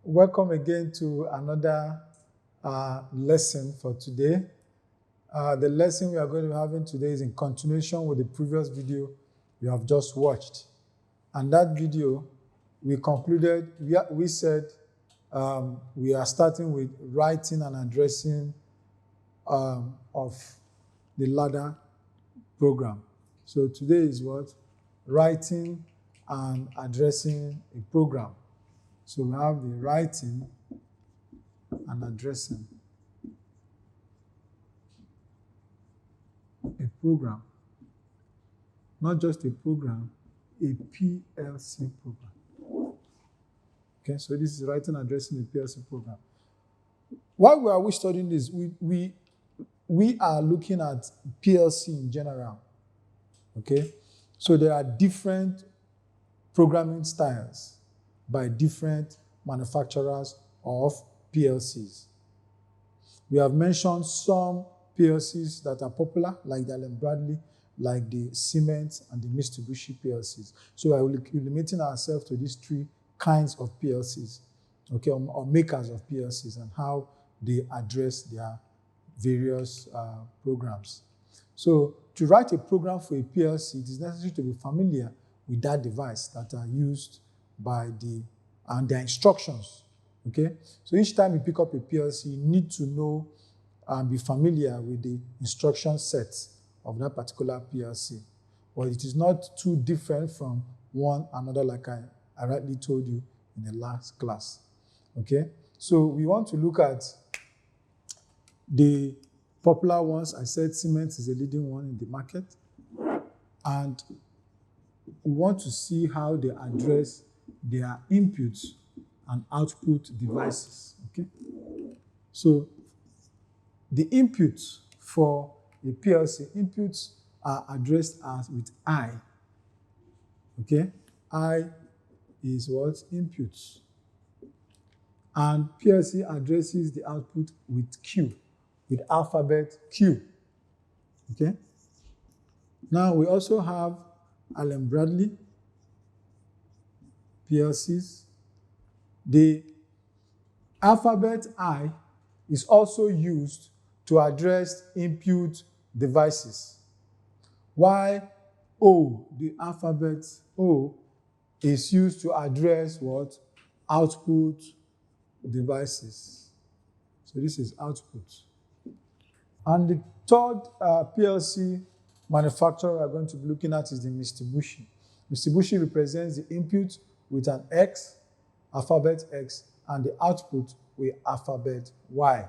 Welcome again to another lesson for today. The lesson we are going to be having today is in continuation with the previous video you have just watched. And that video, we concluded, we said we are starting with writing and addressing of the ladder program. So today is what? Writing and addressing a program. So we have the writing and addressing a program. Not just a program, a PLC program. Okay, so this is writing and addressing a PLC program. Why are we studying this? We are looking at PLC in general. Okay, so there are different programming styles by different manufacturers of PLCs. We have mentioned some PLCs that are popular, like the Allen Bradley, like the Siemens and the Mitsubishi PLCs. So I will be limiting ourselves to these three kinds of PLCs, okay, or makers of PLCs, and how they address their various programs. So to write a program for a PLC, it is necessary to be familiar with that device that are used by and their instructions, okay? So each time you pick up a PLC, you need to know and be familiar with the instruction sets of that particular PLC. But it is not too different from one another, like I rightly told you in the last class, okay? So we want to look at the popular ones. I said Siemens is a leading one in the market. And we want to see how they address their inputs and output devices, okay? So the inputs for a PLC, inputs are addressed as with I, okay? I is what? Inputs. And PLC addresses the output with Q, with alphabet Q, okay? Now we also have Allen Bradley PLCs. The alphabet I is also used to address input devices, while O, the alphabet O, is used to address what? Output devices. So this is output. And the third PLC manufacturer we're going to be looking at is the Mitsubishi. Mitsubishi represents the input with an X, alphabet X, and the output with alphabet Y.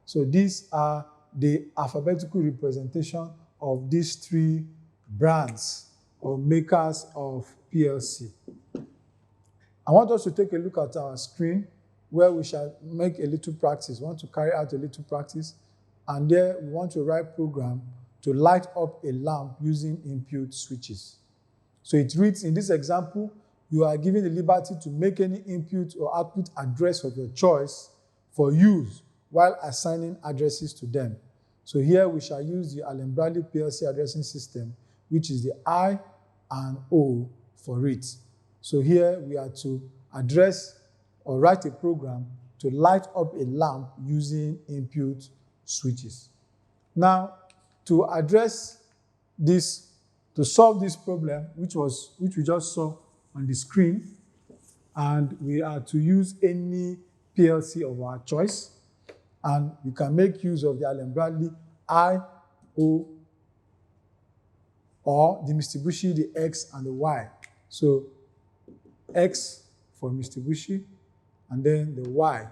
So these are the alphabetical representation of these three brands or makers of PLC. I want us to take a look at our screen where we shall make a little practice. We want to carry out a little practice, and there we want to write program to light up a lamp using input switches. So it reads, in this example, you are given the liberty to make any input or output address of your choice for use while assigning addresses to them. So here we shall use the Allen Bradley PLC addressing system, which is the I and O for it. So here we are to address or write a program to light up a lamp using input switches. Now, to address this, to solve this problem, which we just saw on the screen, and we are to use any PLC of our choice, and we can make use of the Allen Bradley I, O, or the Mitsubishi, the X and the Y. So X for Mitsubishi, and then the Y.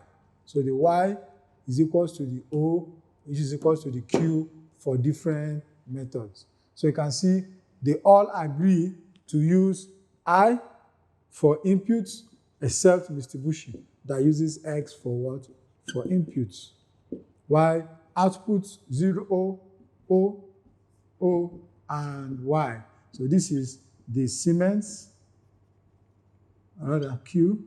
So the Y is equals to the O, which is equals to the Q for different methods. So you can see they all agree to use I for inputs, except Mitsubishi that uses X for what? For inputs. While outputs 0, O, and Y. So this is the Siemens, another Q.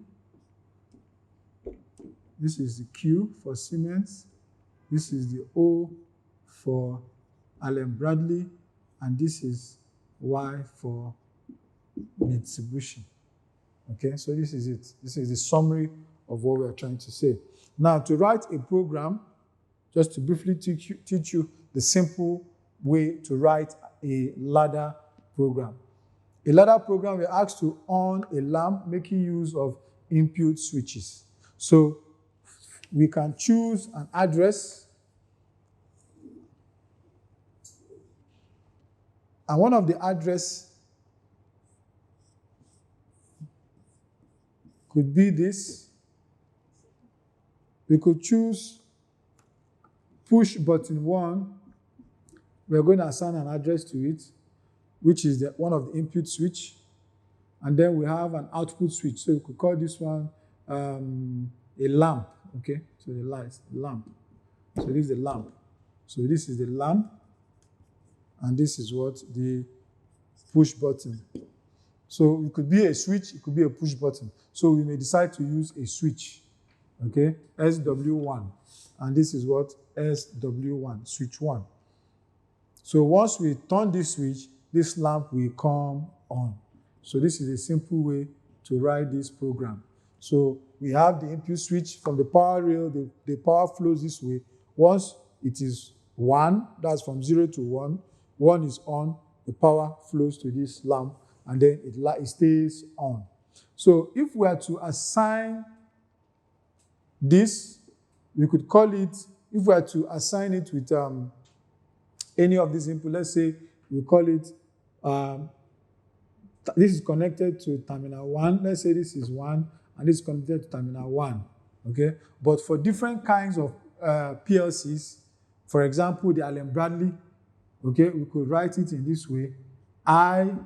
This is the Q for Siemens. This is the O for Allen Bradley. And this is Y for Mitsubishi. Okay, so this is it. This is the summary of what we are trying to say. Now, to write a program, just to briefly teach you the simple way to write a ladder program. A ladder program, we're asked to on a lamp making use of input switches. So we can choose an address, and one of the address could be this. We could choose push button 1. We're going to assign an address to it, which is one of the input switch. And then we have an output switch. So we could call this one a lamp. Okay, so the light, lamp. So this is the lamp. So this is the lamp. And this is what the push button. So it could be a switch, it could be a push button. So we may decide to use a switch. Okay, SW1. And this is what SW1, switch 1. So once we turn this switch, this lamp will come on. So this is a simple way to write this program. So we have the input switch from the power rail, the power flows this way. Once it is 1, that's from 0 to 1, 1 is on, the power flows to this lamp, and then it stays on. So if we are to assign this, we could call it, if we are to assign it with any of these inputs, let's say we call it, this is connected to terminal 1. Let's say this is 1, and this is connected to terminal 1. Okay? But for different kinds of PLCs, for example, the Allen Bradley, okay, we could write it in this way, I1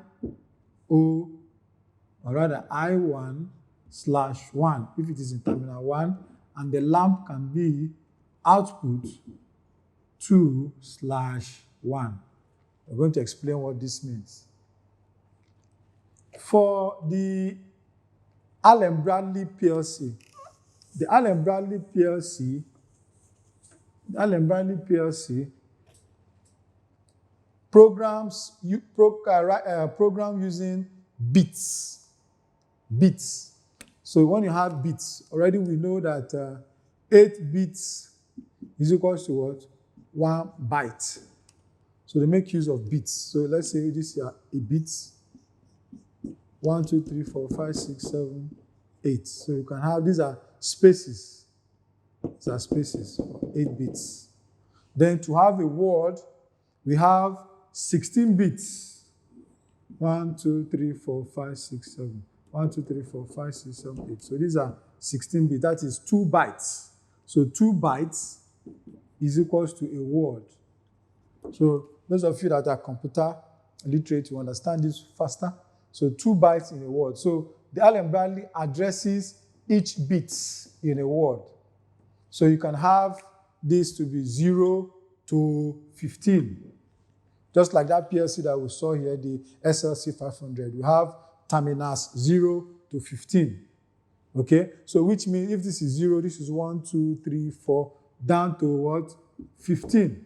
/1, if it is in terminal 1, and the lamp can be output 2/1. We're going to explain what this means. For the Allen Bradley PLC, the Allen Bradley PLC program using bits. So when you have bits, already we know that 8 bits is equal to what? 1 byte. So they make use of bits. So let's say this is a bit. 1, 2, 3, 4, 5, 6, 7, 8. So you can have, these are spaces. These are spaces, 8 bits. Then to have a word, we have 16 bits. 1, 2, 3, 4, 5, 6, 7. 1, 2, 3, 4, 5, 6, 7, 8. So these are 16 bits. That is 2 bytes. So 2 bytes is equals to a word. So those of you that are computer literate, you understand this faster. So 2 bytes in a word. So the Allen Bradley addresses each bit in a word. So you can have this to be 0 to 15. Just like that PLC that we saw here, the SLC 500. We have terminals 0 to 15. Okay? So which means if this is 0, this is 1, 2, 3, 4, down to what? 15.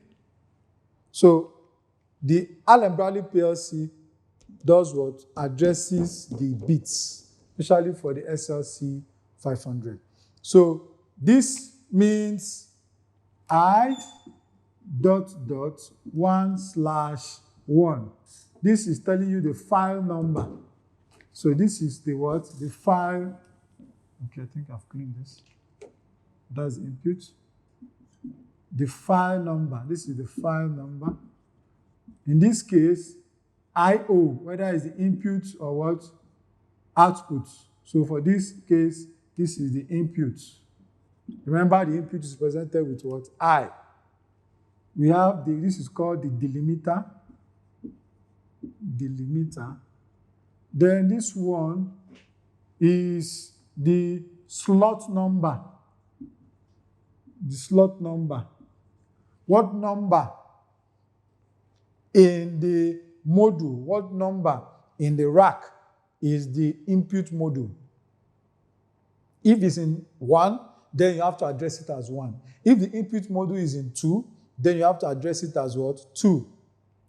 So the Allen Bradley PLC does what? Addresses the bits, especially for the SLC 500. So this means I.1/1. This is telling you the file number. So this is the what? The file. Okay, I think I've cleaned this. That's input. The file number. This is the file number. In this case, I/O, whether it's the input or what? Output. So for this case, this is the input. Remember, the input is presented with what? I. We have this is called the delimiter. Then this one is the slot number. The slot number. What number in the module, what number in the rack is the input module? If it's in 1, then you have to address it as 1. If the input module is in 2, then you have to address it as what? 2.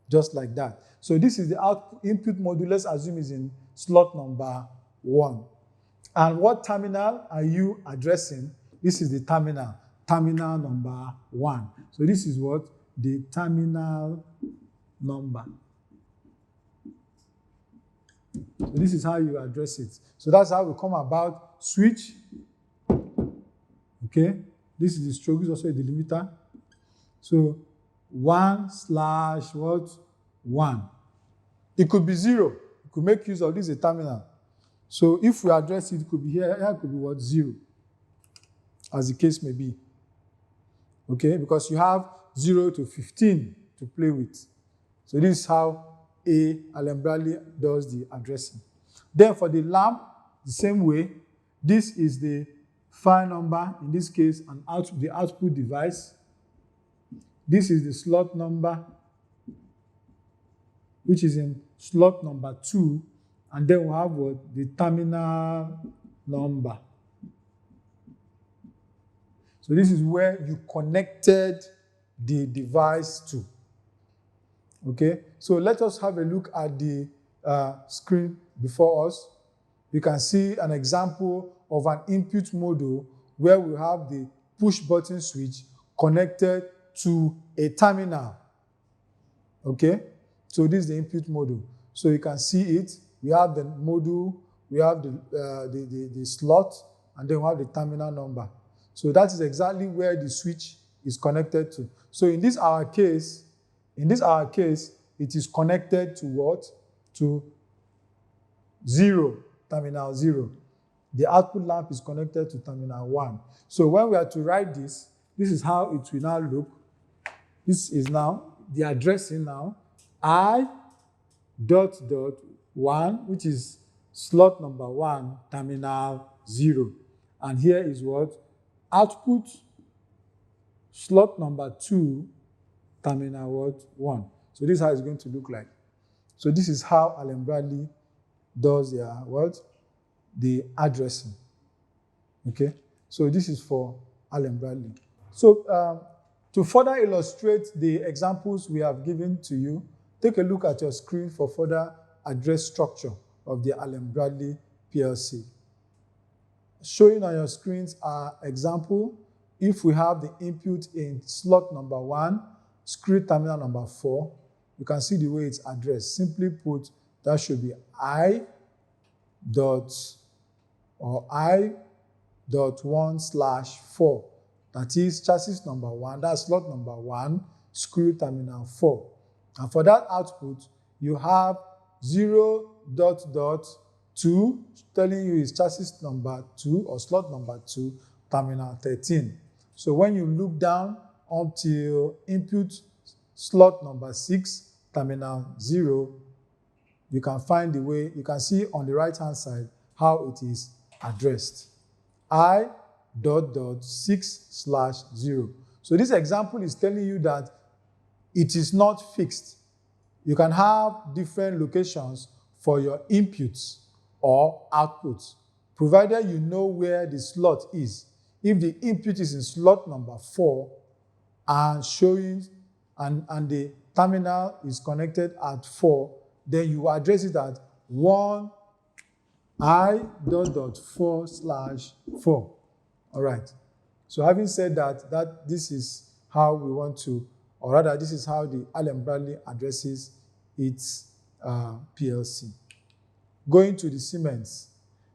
Just like that. So this is the input module. Let's assume is in slot number 1. And what terminal are you addressing? This is the terminal number 1. So this is what? The terminal number. So this is how you address it. So that's how we come about switch. Okay, this is the stroke, this is also a delimiter. So 1/1. It could be 0. You could make use of this as a terminal. So if we address it, it could be here it could be what? 0, as the case may be. Okay, because you have 0 to 15 to play with. So this is how Allen Bradley does the addressing. Then for the lamp, the same way, this is the file number, in this case, the output device. This is the slot number, which is in slot number 2, and then we have what? The terminal number. So this is where you connected the device to. Okay, so let us have a look at the screen before us. You can see an example of an input module where we have the push button switch connected to a terminal. Okay, so this is the input module. So you can see it. We have the module, we have the slot, and then we have the terminal number. So that is exactly where the switch is connected to. So in this our case, it is connected to what? To 0, terminal 0. The output lamp is connected to terminal 1. So when we are to write this is how it will now look. This is now the addressing now. I.1, which is slot number 1, terminal 0. And here is what? Output slot number 2, terminal what? 1. So this is how it's going to look like. So this is how Allen Bradley does their what? The addressing. Okay? So this is for Allen Bradley. So to further illustrate the examples we have given to you, take a look at your screen for further address structure of the Allen Bradley PLC. Showing on your screens are example. If we have the input in slot number 1, screw terminal number 4, you can see the way it's addressed. Simply put, that should be I.1/4. That is chassis number 1, that's slot number 1, screw terminal 4. And for that output, you have 0.2 telling you is chassis number 2 or slot number 2, terminal 13. So when you look down until input slot number 6, terminal 0, you can find the way, you can see on the right-hand side how it is addressed. I.6/0. So this example is telling you that it is not fixed. You can have different locations for your inputs or outputs, provided you know where the slot is. If the input is in slot number 4 and showing and the terminal is connected at 4, then you address it at 1 I.4/4. All right. So having said that, this is how we want to, or rather, this is how the Allen Bradley addresses its PLC. Going to the Siemens.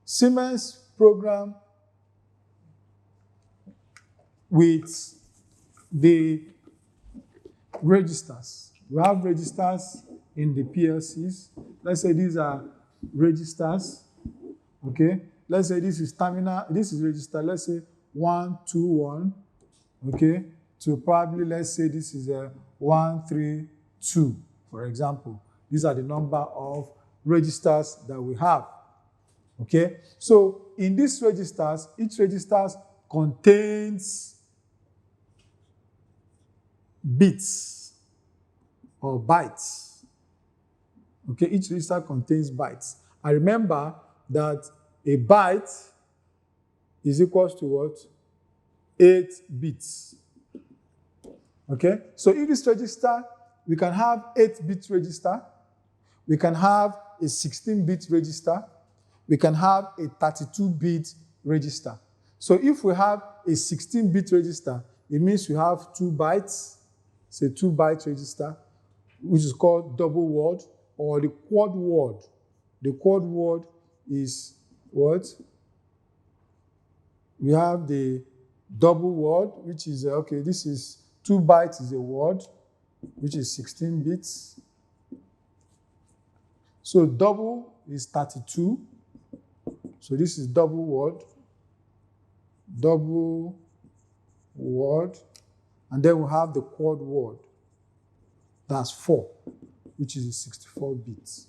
Siemens program with the registers. We have registers in the PLCs. Let's say these are registers. Okay. Let's say this is terminal. This is register. Let's say 1, 2, 1. Okay. So probably let's say this is a 1, 3, 2, for example. These are the number of registers that we have. Okay. So in these registers, each register contains bits or bytes. Okay, each register contains bytes. I remember that a byte is equal to what? 8 bits. Okay, so in this register, we can have 8-bit register, we can have a 16-bit register, we can have a 32-bit register. So if we have a 16-bit register, it means we have 2 bytes. It's a 2-byte register, which is called double word or the quad word. The quad word is what? We have the double word, which is, okay, this is 2 bytes is a word, which is 16 bits. So double is 32. So this is double word, and then we have the quad word. That's 4, which is 64 bits.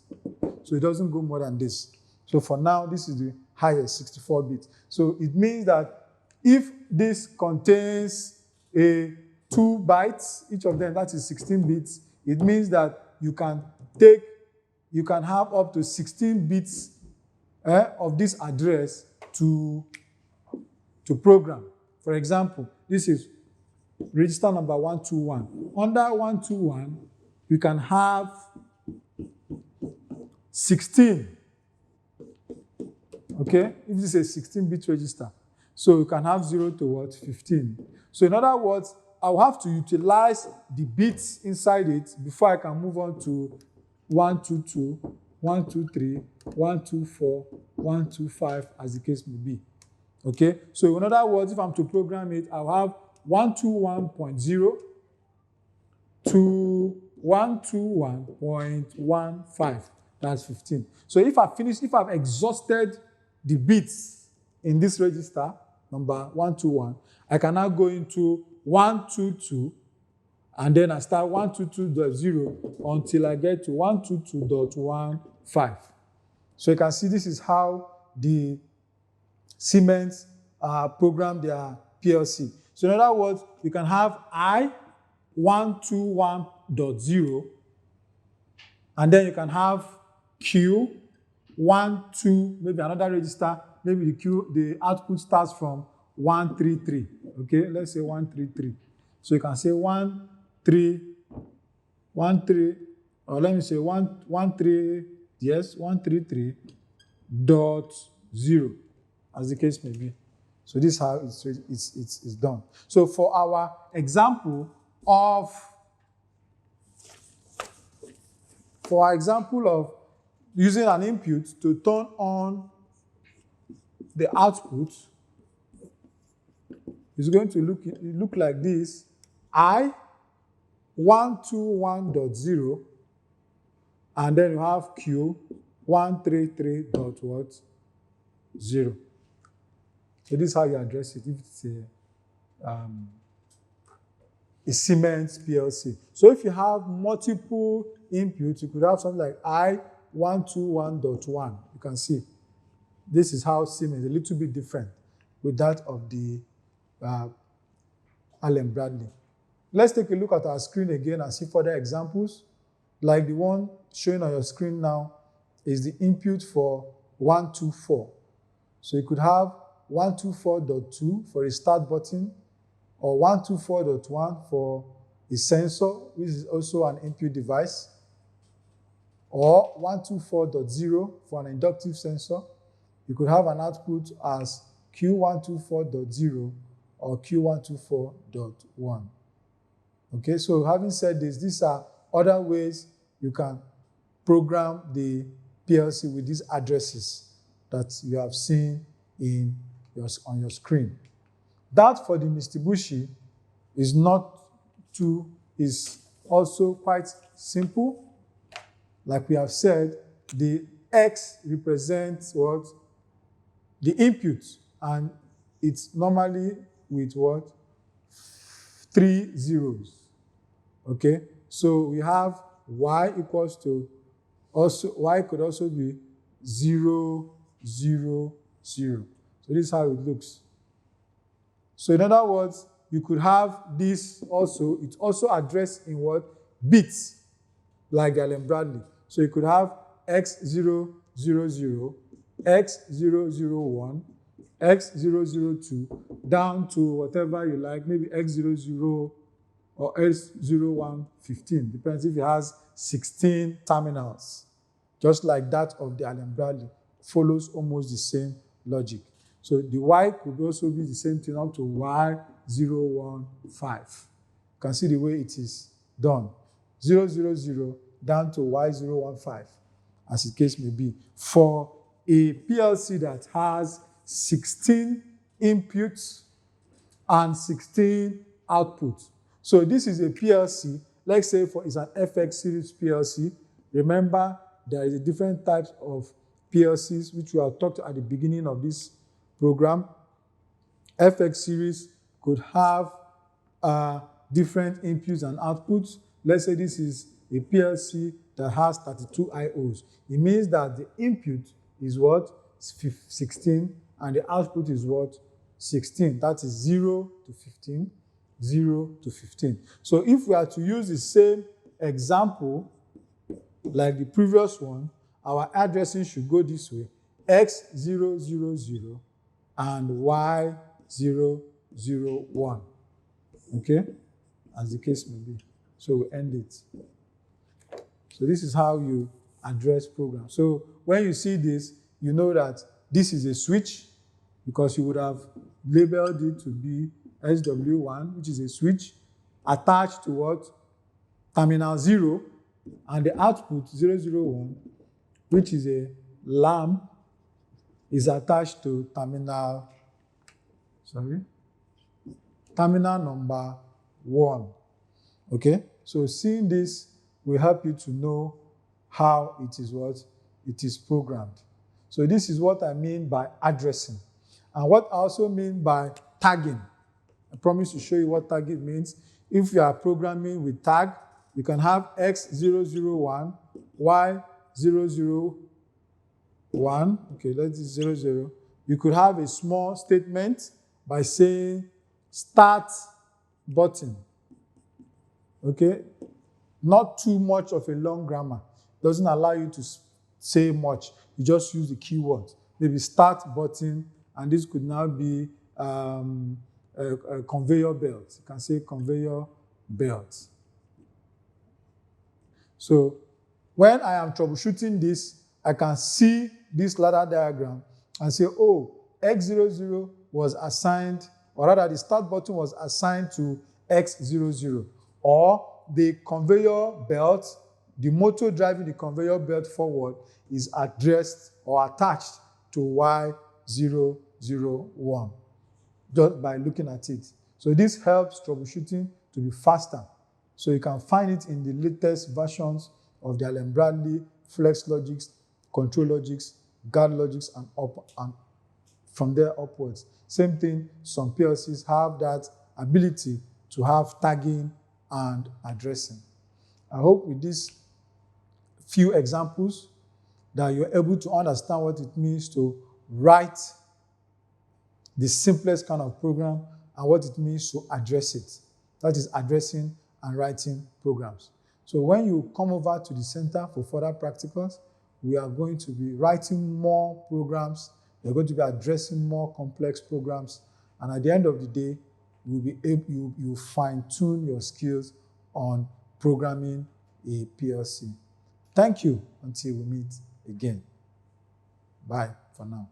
So it doesn't go more than this. So for now, this is the highest, 64 bits. So it means that if this contains a 2 bytes, each of them, that is 16 bits, it means that you can have up to 16 bits of this address to program. For example, this is register number 121. Under 121, you can have 16. Okay, if this is a 16-bit register. So you can have 0 to what? 15. So in other words, I'll have to utilize the bits inside it before I can move on to 122, 123, 124, 125, as the case may be. Okay, so in other words, if I'm to program it, I'll have 121.0 to 121.15. That's 15. So if I've exhausted the bits in this register, number 121, I can now go into 122, and then I start 122.0 until I get to 122.15. So you can see this is how the Siemens program their PLC. So in other words, you can have I121.0, and then you can have Q12, maybe another register, maybe the output starts from 133. Okay, let's say 133. So you can say 13, or let me say 133.0, as the case may be. So this is how it's done. So for our example of using an input to turn on the output, is going to look like this: I121.0, and then you have Q133.0. So this is how you address it if it's a Siemens PLC. So if you have multiple inputs, you could have something like I121.1. You can see this is how Siemens is a little bit different with that of the Allen Bradley. Let's take a look at our screen again and see further examples. Like the one showing on your screen now is the input for 124. So you could have 124.2 for a start button, or 124.1 for a sensor, which is also an input device, or 124.0 for an inductive sensor. You could have an output as Q124.0 or Q124.1. Okay, so having said this, these are other ways you can program the PLC with these addresses that you have seen on your screen. That for the Mitsubishi is also quite simple. Like we have said, the X represents what? The input, and it's normally with what? 3 zeros. Okay, so we have Y equals to Y could also be 0, 0, 0. So this is how it looks. So in other words, you could have this also, it's also addressed in what? Bits, like the Allen Bradley. So you could have X000, X001, X002, down to whatever you like, maybe X00 or X0115, depends if it has 16 terminals, just like that of the Allen Bradley. follows almost the same logic. So the y could also be the same thing up to y015. You can see the way it is done. 000 down to y015, as the case may be. For a PLC that has 16 inputs and 16 outputs. So this is a PLC, let's say it's an FX series PLC. Remember, there is a different types of PLCs, which we have talked at the beginning of this program. FX series could have different inputs and outputs. Let's say this is a PLC that has 32 IOs. It means that the input is what? 16, and the output is what? 16. That is 0 to 15, 0 to 15. So if we are to use the same example like the previous one, our addressing should go this way: X000 and Y001. Okay? As the case may be. So we end it. So this is how you address programs. So when you see this, you know that this is a switch, because you would have labeled it to be SW1, which is a switch, attached to what? Terminal 0, and the output 001, which is a lamp, is attached to terminal number 1. Okay? So seeing this will help you to know how it is programmed. So this is what I mean by addressing. And what I also mean by tagging. I promise to show you what tagging means. If you are programming with tag, you can have X001, Y001, okay, let's do 00. You could have a small statement by saying start button. Okay? Not too much of a long grammar. Doesn't allow you to say much. You just use the keyword. Maybe start button, and this could now be a conveyor belt. You can say conveyor belt. So when I am troubleshooting this, I can see this ladder diagram and say, oh, X00 was assigned, or rather the start button was assigned to X00. Or the conveyor belt, the motor driving the conveyor belt forward, is addressed or attached to Y001, just by looking at it. So this helps troubleshooting to be faster. So you can find it in the latest versions of the Allen Bradley, FlexLogix, ControlLogix, GuardLogix, and from there upwards. Same thing, some PLCs have that ability to have tagging and addressing. I hope with these few examples that you're able to understand what it means to write the simplest kind of program and what it means to address it. That is addressing and writing programs. So when you come over to the center for further practicals, we are going to be writing more programs. We're going to be addressing more complex programs. And at the end of the day, you'll fine-tune your skills on programming a PLC. Thank you until we meet again. Bye for now.